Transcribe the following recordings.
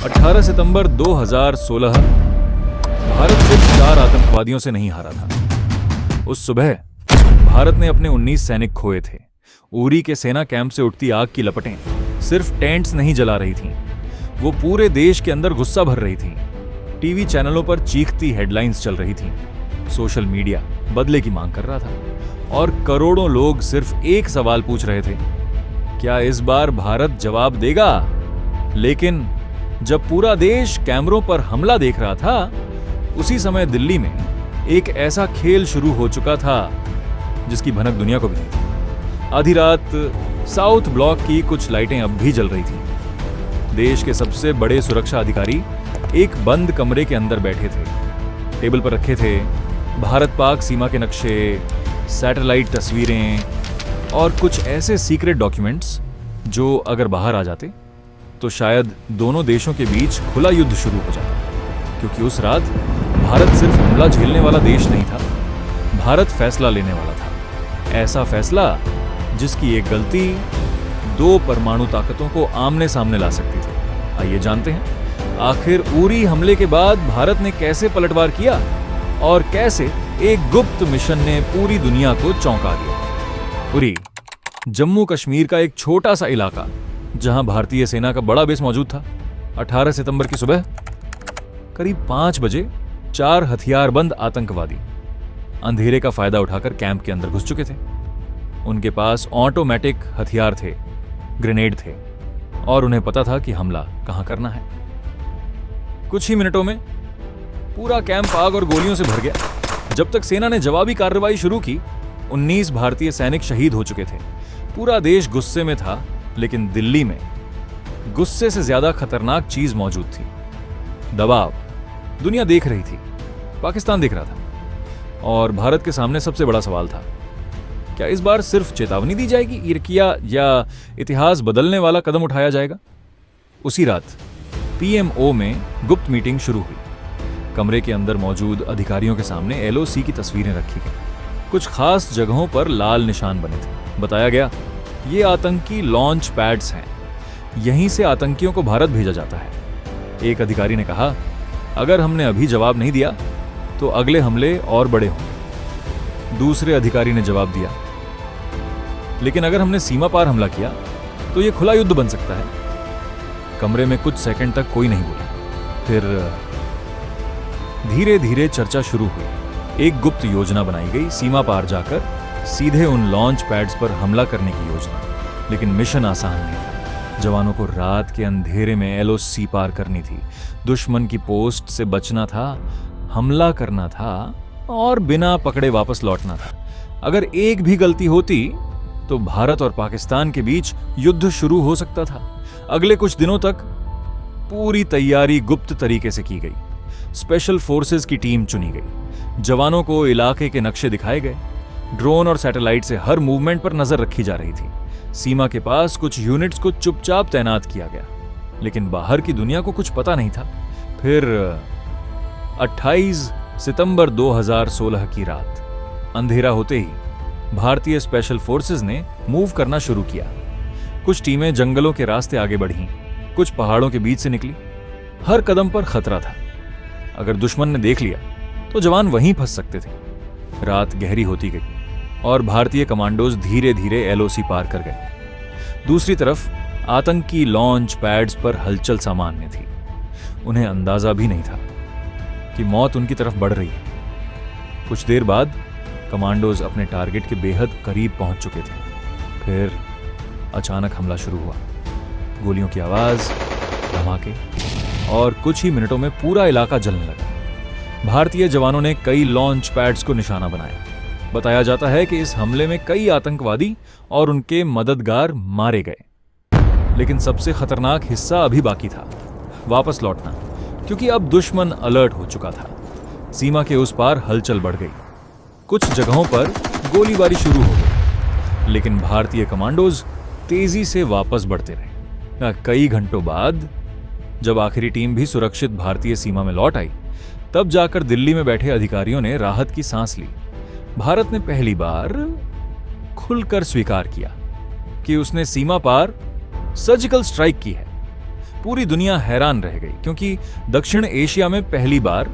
18 सितंबर 2016 भारत सिर्फ 4 आतंकवादियों से नहीं हारा था। उस सुबह भारत ने अपने 19 सैनिक खोए थे। उरी के सेना कैंप से उठती आग की लपटें सिर्फ टेंट्स नहीं जला रही थीं, वो पूरे देश के अंदर गुस्सा भर रही थीं। टीवी चैनलों पर चीखती हेडलाइंस चल रही थीं। सोशल मीडिया बदले की मांग कर रहा था और करोड़ों लोग सिर्फ एक सवाल पूछ रहे थे, क्या इस बार भारत जवाब देगा? लेकिन जब पूरा देश कैमरों पर हमला देख रहा था, उसी समय दिल्ली में एक ऐसा खेल शुरू हो चुका था जिसकी भनक दुनिया को भी नहीं थी। आधी रात साउथ ब्लॉक की कुछ लाइटें अब भी जल रही थीं। देश के सबसे बड़े सुरक्षा अधिकारी एक बंद कमरे के अंदर बैठे थे। टेबल पर रखे थे भारत पाक सीमा के नक्शे, सैटेलाइट तस्वीरें और कुछ ऐसे सीक्रेट डॉक्यूमेंट्स जो अगर बाहर आ जाते तो शायद दोनों देशों के बीच खुला युद्ध शुरू हो जाता। क्योंकि उस रात भारत सिर्फ हमला झेलने वाला देश नहीं था, भारत फैसला लेने वाला था। ऐसा फैसला जिसकी एक गलती 2 परमाणु ताकतों को आमने सामने ला सकती थी। आइए जानते हैं आखिर उरी हमले के बाद भारत ने कैसे पलटवार किया और कैसे एक गुप्त मिशन ने पूरी दुनिया को चौंका दिया। उरी जम्मू कश्मीर का एक छोटा सा इलाका जहां भारतीय सेना का बड़ा बेस मौजूद था। 18 सितंबर की सुबह करीब 5 बजे 4 हथियारबंद आतंकवादी अंधेरे का फायदा उठाकर कैंप के अंदर घुस चुके थे। उनके पास ऑटोमेटिक हथियार थे, ग्रेनेड थे और उन्हें पता था कि हमला कहां करना है। कुछ ही मिनटों में पूरा कैंप आग और गोलियों से भर गया। जब तक सेना ने जवाबी कार्रवाई शुरू की, 19 भारतीय सैनिक शहीद हो चुके थे। पूरा देश गुस्से में था, लेकिन दिल्ली में गुस्से से ज्यादा खतरनाक चीज मौजूद थी, दबाव। दुनिया देख रही थी, पाकिस्तान देख रहा था और भारत के सामने सबसे बड़ा सवाल था, क्या इस बार सिर्फ चेतावनी दी जाएगी या इतिहास बदलने वाला कदम उठाया जाएगा? उसी रात पीएमओ में गुप्त मीटिंग शुरू हुई। कमरे के अंदर मौजूद अधिकारियों के सामने एलओसी की तस्वीरें रखी गई। कुछ खास जगहों पर लाल निशान बने थे। बताया गया, ये आतंकी लॉन्च पैड्स हैं, यहीं से आतंकियों को भारत भेजा जाता है। एक अधिकारी ने कहा, अगर हमने अभी जवाब नहीं दिया तो अगले हमले और बड़े होंगे। दूसरे अधिकारी ने जवाब दिया, लेकिन अगर हमने सीमा पार हमला किया तो यह खुला युद्ध बन सकता है। कमरे में कुछ सेकंड तक कोई नहीं बोला। फिर धीरे धीरे चर्चा शुरू हुई। एक गुप्त योजना बनाई गई, सीमा पार जाकर सीधे उन लॉन्च पैड्स पर हमला करने की योजना। लेकिन मिशन आसान नहीं था। जवानों को रात के अंधेरे में एलओसी पार करनी थी, दुश्मन की पोस्ट से बचना था, हमला करना था और बिना पकड़े वापस लौटना था। अगर एक भी गलती होती तो भारत और पाकिस्तान के बीच युद्ध शुरू हो सकता था। अगले कुछ दिनों तक पूरी तैयारी गुप्त तरीके से की गई। स्पेशल फोर्सेस की टीम चुनी गई। जवानों को इलाके के नक्शे दिखाए गए। ड्रोन और सैटेलाइट से हर मूवमेंट पर नजर रखी जा रही थी। सीमा के पास कुछ यूनिट्स को चुपचाप तैनात किया गया, लेकिन बाहर की दुनिया को कुछ पता नहीं था। फिर 28 सितंबर 2016 की रात, अंधेरा होते ही भारतीय स्पेशल फोर्सेस ने मूव करना शुरू किया। कुछ टीमें जंगलों के रास्ते आगे बढ़ीं, कुछ पहाड़ों के बीच से निकली। हर कदम पर खतरा था। अगर दुश्मन ने देख लिया तो जवान वहीं फंस सकते थे। रात गहरी होती गई और भारतीय कमांडोज धीरे धीरे एलओसी पार कर गए। दूसरी तरफ आतंकी लॉन्च पैड्स पर हलचल सामान्य थी। उन्हें अंदाजा भी नहीं था कि मौत उनकी तरफ बढ़ रही है। कुछ देर बाद कमांडोज अपने टारगेट के बेहद करीब पहुंच चुके थे। फिर अचानक हमला शुरू हुआ। गोलियों की आवाज, धमाके और कुछ ही मिनटों में पूरा इलाका जलने लगा। भारतीय जवानों ने कई लॉन्च पैड्स को निशाना बनाया। बताया जाता है कि इस हमले में कई आतंकवादी और उनके मददगार मारे गए। लेकिन सबसे खतरनाक हिस्सा अभी बाकी था, वापस लौटना, क्योंकि अब दुश्मन अलर्ट हो चुका था। सीमा के उस पार हलचल बढ़ गई। कुछ जगहों पर गोलीबारी शुरू हो गई, लेकिन भारतीय कमांडोज तेजी से वापस बढ़ते रहे। कई घंटों बाद जब आखिरी टीम भी सुरक्षित भारतीय सीमा में लौट आई, तब जाकर दिल्ली में बैठे अधिकारियों ने राहत की सांस ली। भारत ने पहली बार खुलकर स्वीकार किया कि उसने सीमा पार सर्जिकल स्ट्राइक की है। पूरी दुनिया हैरान रह गई, क्योंकि दक्षिण एशिया में पहली बार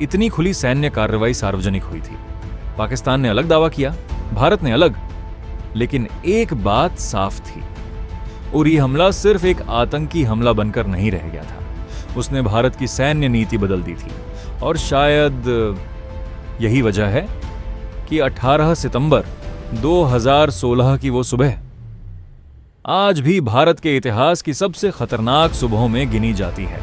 इतनी खुली सैन्य कार्रवाई सार्वजनिक हुई थी। पाकिस्तान ने अलग दावा किया, भारत ने अलग, लेकिन एक बात साफ थी, उरी हमला सिर्फ एक आतंकी हमला बनकर नहीं रह गया था। उसने भारत की सैन्य नीति बदल दी थी। और शायद यही वजह है कि 18 सितंबर 2016 की वो सुबह आज भी भारत के इतिहास की सबसे खतरनाक सुबहों में गिनी जाती है।